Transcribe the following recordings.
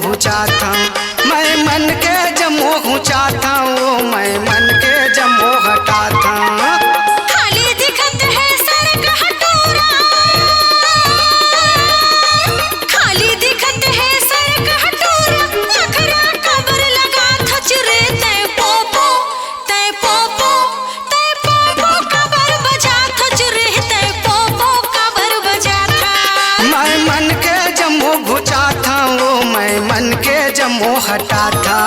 घुचाता, मैं मन के जमो घुचाता, वो मैं मन के जमो हटाता। खाली दिखत है सड़क हटोरा, खाली दिखत है सड़क हटोरा, नखरा कबर लगा थचरे तय पोपो तय पोपो तय पोपो कबर बजा थचरे तय पोपो कबर बजा था। मैं मन के जमो घुचाता, वो मैं मन के जमो हटाता।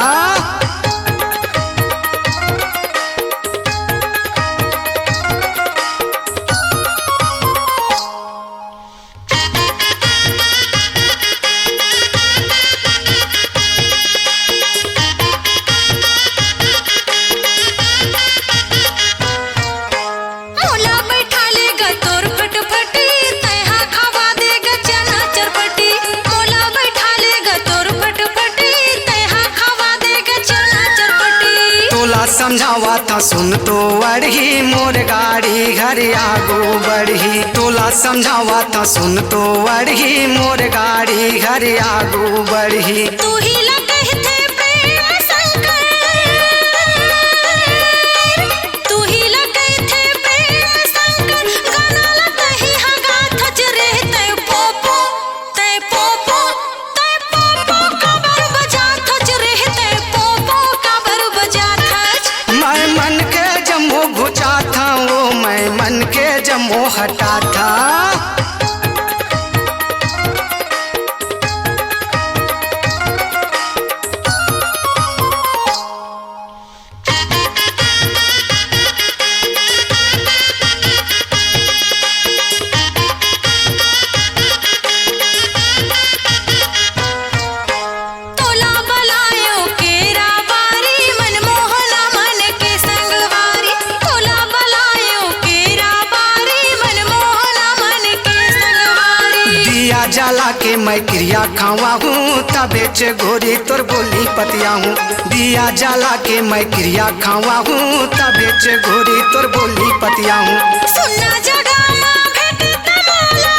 मोला बैठा लेगा तोर फटफटी, तैहा खवा देगा चना चरपटी। मोला बैठा लेगा तोर फटफटी, तैहा खवा देगा चना चरपटी। तोला समझावा था सुन तो अड़ही, मोर गाड़ी घर आगो बढ़ी। तोला समझावा था सुन तो अड़ही, मोर गाड़ी घर आगो बढ़ी। तू ही लगहि थे प्रेम शंकर, तू ही लगहि थे प्रेम शंकर, गाना लतहि हगा थचरे तय पोपो तय पोपो तय पोपो कबर बजा थचरे तय पोपो कबर बजा थच। मैं मन के जमो घुचाता, वो मैं मन के जमो हटाता। तोला बलायो केरा बारी, मनमोहना मन के संगवारी। तोला बलायो केरा बारी, मनमोहना मन के संगवारी। दिया जला के मैं क्रिया खावा हूँ, तबे चे घोरी तोर बोली पतिया हूँ। दिया जला के मैं क्रिया खावा हूँ, तबे चे घोरी तोर बोली पतिया हूँ। सुनना जगामा भेटे तमाला,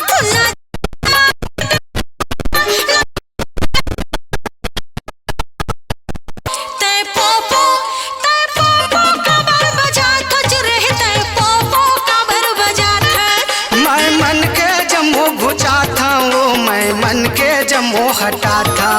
सुनना तय पोपो कबर बजा थचरे तय पोपो कबर बजा थच। मैं मन के जमो घुचाता, वो मैं मन के जमो हटाता।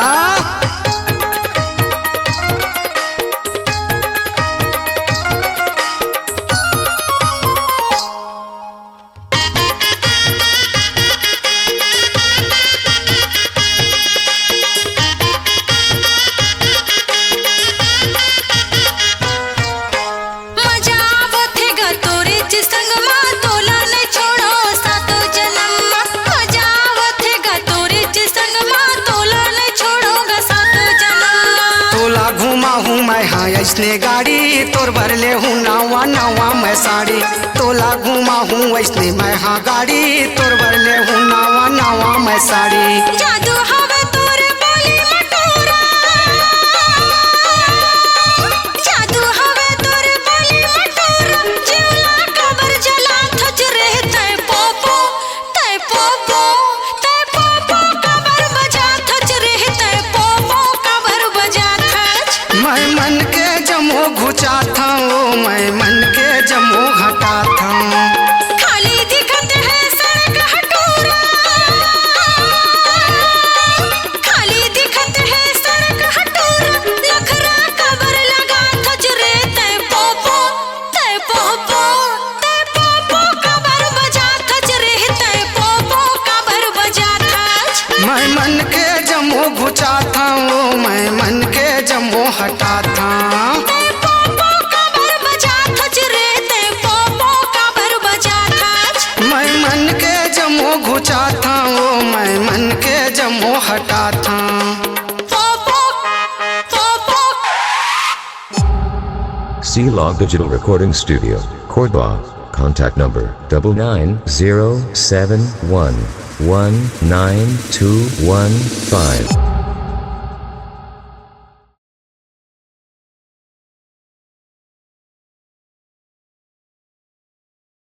मजा आवत है गा तोरे च संगमा, तोला ने छोड़ो सातो जन्म। मजा आवत है गा तोरे च संगमा, तोला ने छोड़ो गा सातो जन्म। तोला घुमा हूँ मैं हाँ ऐसने गाड़ी, तोर भरले हूँ नावा नावा मैं साड़ी। तोला घुमा हूँ ऐसने मैं हाँ गाड़ी, तोर भरले हूँ नावा नावा मैं साड़ी। जादू हवे तोरे बोली मटोरा, जादू हवे तोरे बोली मटोरा, जीवला कबर जला थचरे तय पोपो तय पोपो तय पोपो कबर बजा थचरे तय पोपो कबर बजा थच। मैं मन के जमो घुचाता, वो मैं मन के जमो हटाता। खाली दिखत है सड़क हटोरा, खाली दिखत है सड़क हटोरा, नखरा कबर लगा थचरे तय पोपो तय पोपो तय पोपो कबर बजा थचरे तय पोपो कबर बजा थच। मैं मन के जमो घुचाता, वो मैं मन के जमो हटाता। तय पोपो कबर बजा थचरे तय पोपो कबर बजा थच। मैं मन के जमो घुचाता, वो मैं मन के जमो हटाता। पोपो पोपो C-Log Digital Recording Studio, Cordoba. Contact number 99071192115.